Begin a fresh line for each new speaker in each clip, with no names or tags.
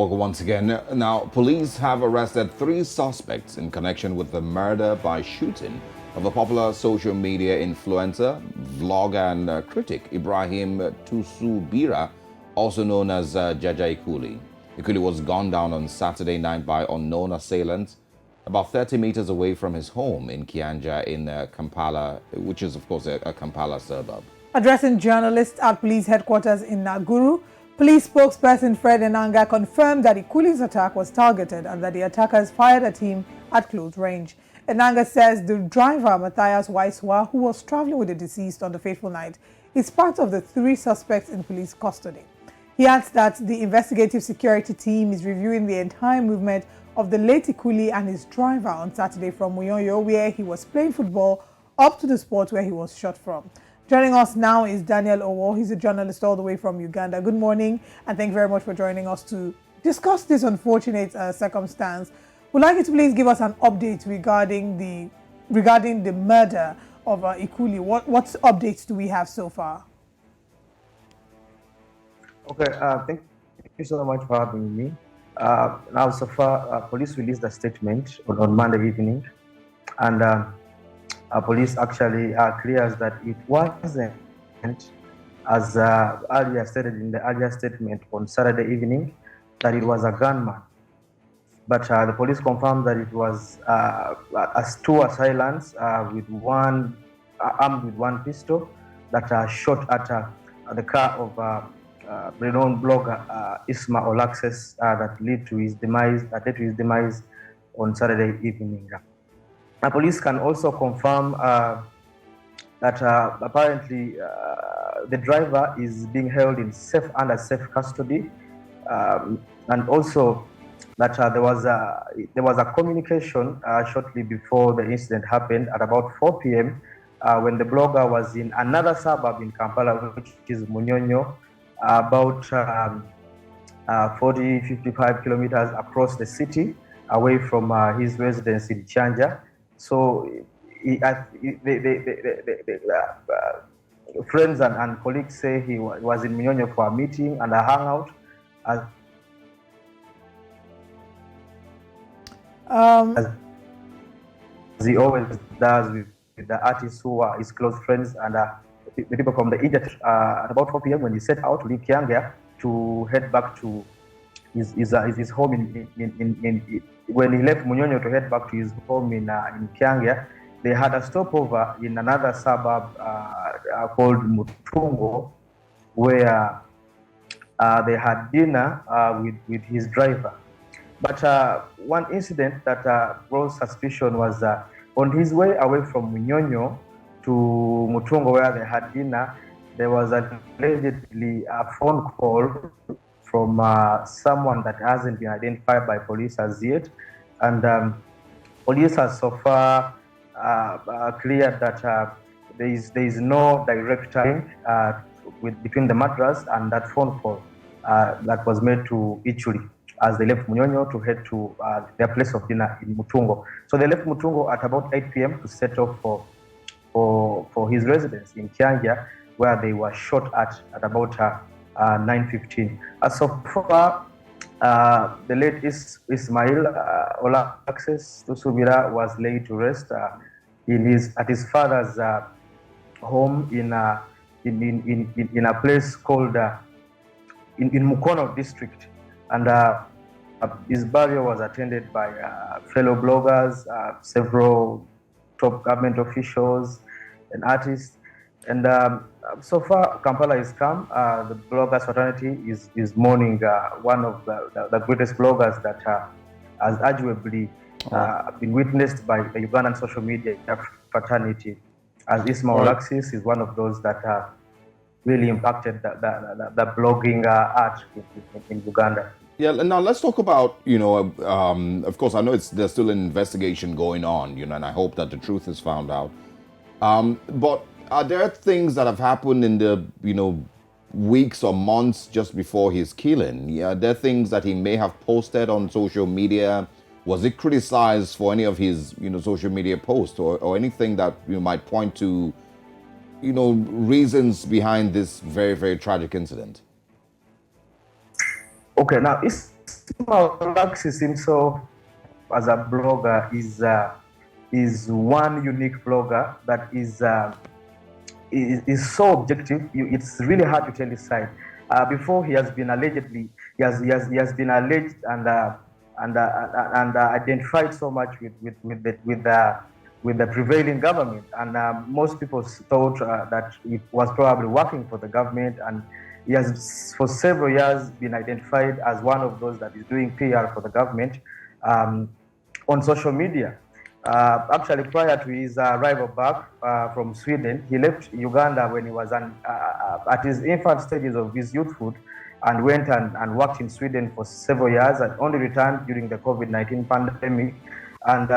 Welcome once again. Now, police have arrested 3 suspects in connection with the murder by shooting of a popular social media influencer, vlogger, and critic, Ibrahim Tusubira, also known as Jaja Iculi. Iculi was gunned down on Saturday night by unknown assailants about 30 meters away from his home in Kyanja in Kampala, which is, of course, a Kampala suburb.
Addressing journalists at police headquarters in Nakuru, police spokesperson Fred Enanga confirmed that Ikuli's attack was targeted and that the attackers fired at him at close range. Enanga says the driver, Matthias Waiswa, who was traveling with the deceased on the fateful night, is part of the 3 suspects in police custody. He adds that the investigative security team is reviewing the entire movement of the late Iculi and his driver on Saturday from Munyonyo, where he was playing football, up to the spot where he was shot from. Joining us now is Daniel Owo. He's a journalist all the way from Uganda. Good morning, and thank you very much for joining us to discuss this unfortunate circumstance. Would like you to please give us an update regarding the murder of Iculi. What updates do we have so far?
Okay, thank you so much for having me. Now, so far, police released a statement on Monday evening, and police actually clears that it wasn't, as earlier stated in the earlier statement on Saturday evening, that it was a gunman. But the police confirmed that it was as 2 assailants with one armed with 1 pistol that shot at the car of renowned blogger Isma Olaxes that led to his demise on Saturday evening. Police can also confirm that apparently the driver is being held in under safe custody, and also that there was a communication shortly before the incident happened at about 4 p.m. When the blogger was in another suburb in Kampala, which is Munyonyo, about 40-55 kilometers across the city, away from his residence in Kyanja. So friends and colleagues say he was in Munyonyo for a meeting and a hangout. As he always does with the artists who are his close friends and the people from the Egypt. At about 4 p.m. when he set out to leave Kyanja to head back to his home when he left Munyonyo to head back to his home in Kyanja, they had a stopover in another suburb called Mutungo, where they had dinner with his driver. But one incident that rose suspicion was on his way away from Munyonyo to Mutungo, where they had dinner, there was allegedly a phone call from someone that hasn't been identified by police as yet. And police has so far cleared that there is no direct link between the mattress and that phone call that was made to Iculi as they left Munyonyo to head to their place of dinner in Mutungo. So they left Mutungo at about 8 p.m. to set off for his residence in Kyanja, where they were shot at about 9:15. So far, the late Ismail Olaxes Tusubira was laid to rest at his father's home in a place called in Mukono district, and his burial was attended by fellow bloggers, several top government officials, and artists. And so far, Kampala is calm. The bloggers fraternity is mourning one of the greatest bloggers that has arguably been witnessed by the Ugandan social media fraternity, as Isma Olaxes is one of those that really impacted the blogging art in Uganda.
Yeah, and now let's talk about, of course, I know there's still an investigation going on, and I hope that the truth is found out. But are there things that have happened in the, weeks or months just before his killing? Yeah, are there things that he may have posted on social media? Was it criticized for any of his, social media posts or anything that you might point to, reasons behind this very, very tragic incident?
Okay, now Alexis himself, as a blogger, is one unique blogger that is so objective. It's really hard to tell his side. Before he has been allegedly, he has been alleged and identified so much with the prevailing government, and most people thought that it was probably working for the government, and he has for several years been identified as one of those that is doing PR for the government on social media. Actually, prior to his arrival back from Sweden, he left Uganda when he was at his infant stages of his youthhood, and went and worked in Sweden for several years, and only returned during the COVID-19 pandemic. And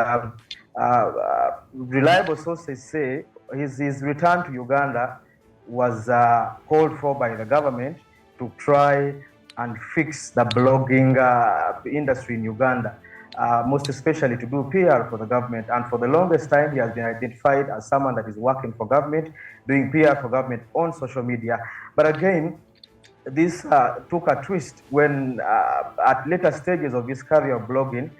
reliable sources say his return to Uganda was called for by the government to try and fix the blogging industry in Uganda. Most especially to do PR for the government. And for the longest time, he has been identified as someone that is working for government, doing PR for government on social media. But again, this took a twist when at later stages of his career of blogging,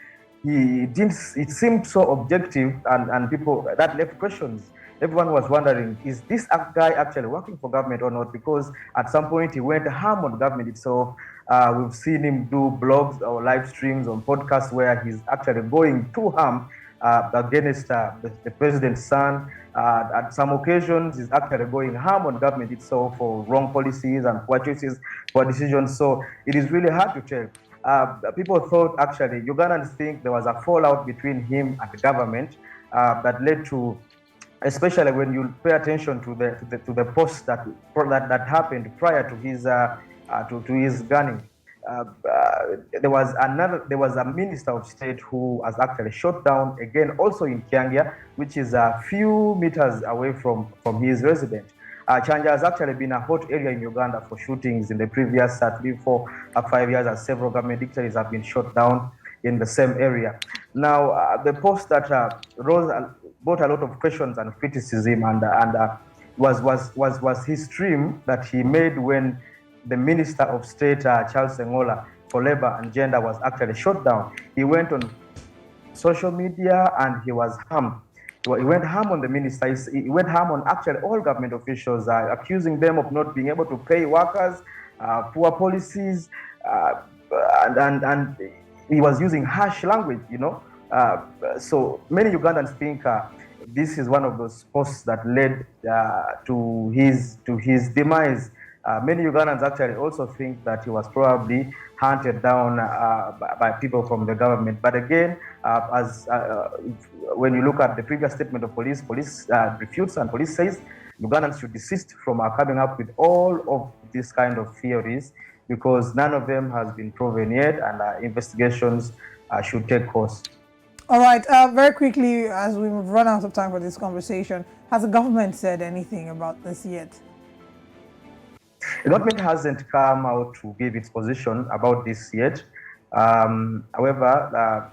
it seemed so objective, and people, that left questions. Everyone was wondering, is this guy actually working for government or not? Because at some point he went ham on government itself. We've seen him do blogs or live streams on podcasts where he's actually going to ham against the president's son. At some occasions, he's actually going ham on government itself for wrong policies and poor choices, poor decisions. So it is really hard to tell. People thought, actually, Ugandans think there was a fallout between him and the government that led to, especially when you pay attention to the posts that happened prior to his gunning. There was a minister of state who was actually shot down, again also in Kyanja, which is a few meters away from his residence. Kyanja has actually been a hot area in Uganda for shootings in the previous 3, 4, 5 years, as several government dignitaries have been shot down in the same area. Now, the post that brought a lot of questions and criticism, and was his stream that he made when the Minister of State, Charles Sengola, for Labor and Gender, was actually shot down. He went on social media and he was harmed. He went ham on the minister. He went ham on actually all government officials, accusing them of not being able to pay workers, poor policies, and he was using harsh language, so many Ugandans think this is one of those posts that led to his demise. Many Ugandans actually also think that he was probably hunted down by people from the government. But again, when you look at the previous statement of police refutes, and police says Ugandans should desist from coming up with all of these kind of theories, because none of them has been proven yet, and investigations should take course.
All right, very quickly, as we've run out of time for this conversation, has the government said anything about this yet?
The government hasn't come out to give its position about this yet. However,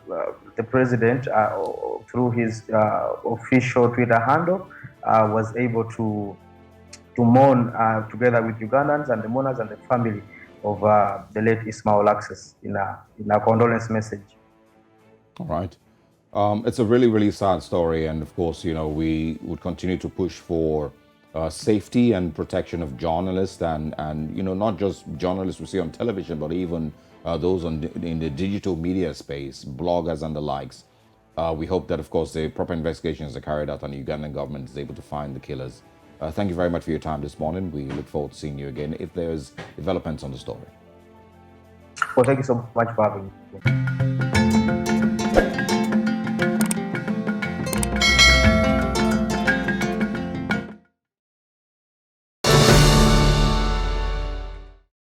the president, through his official Twitter handle, was able to mourn together with Ugandans and the mourners and the family of the late Ismail Alexis in a condolence message.
All right. It's a really, really sad story. And of course, we would continue to push for safety and protection of journalists, and not just journalists we see on television, but even those in the digital media space, bloggers and the likes. We hope that, of course, the proper investigations are carried out and the Ugandan government is able to find the killers. Thank you very much for your time this morning. We look forward to seeing you again if there's developments on the story.
Well, thank you so much for having me.